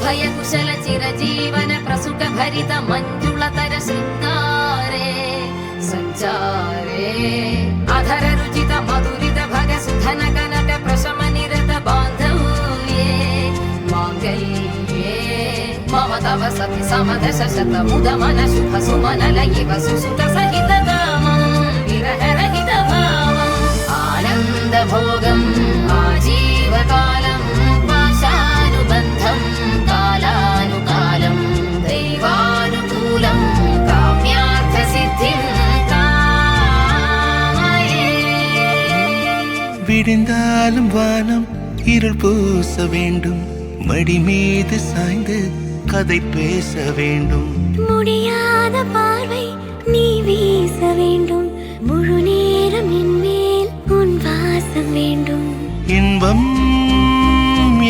अभय कुशल चिरजीवन प्रसुख भरित मंजुलतर शृंगारे संचारे अधर रुचित मधुरित भग सुधन कनक प्रशम निरत बांधव्ये मांगल्ये मम तव सति समदश शत मुद मन शुभ सुमन लयिव सुसुत सहित कामं विरह रहित भावम् आनंद भोगम् आजीवकालं पाशानुबन्धं कालानुकालं दैवानुकूलं काम्यार्थ सिद्धिं कामये விடிந்தாலும் வானம் இருள் பூச வேண்டும் மடி மீது சாய்ந்து கதை பேச வேண்டும் முடியாத பார்வை நீ வீச வேண்டும் முழு நேரம் என் மேல் உன் வாசம் வேண்டும் இன்பம்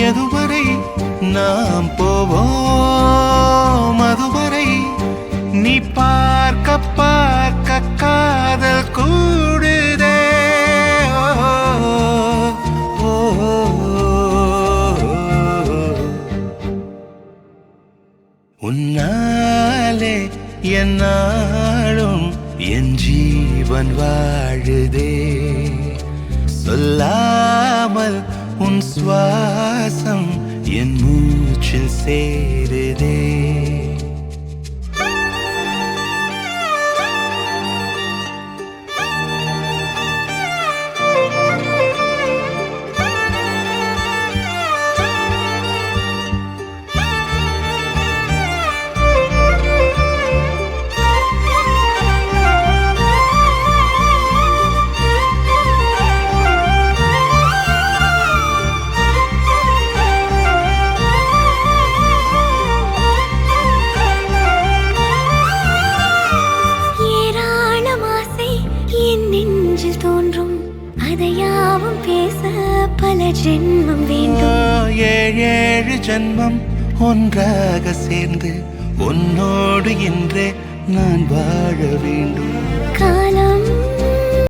எதுவரை நாம் போவோம் அதுவரை நீ பார்க்க பார்க்க காதல் கூடுதே ஓ, ஓ, உன்னாலே என்னாலும் என் ஜீவன் வாழுதே சொல்லாமல் உன் சுவாசம் என் மூச்சில் சேருதே அதையாவும் பேச பல ஜென்மம் வேண்டும் ஏழு ஜென்மம் ஒன்றாக சேர்ந்து உன்னோடு என்றே நான் வாழ வேண்டும் காலம்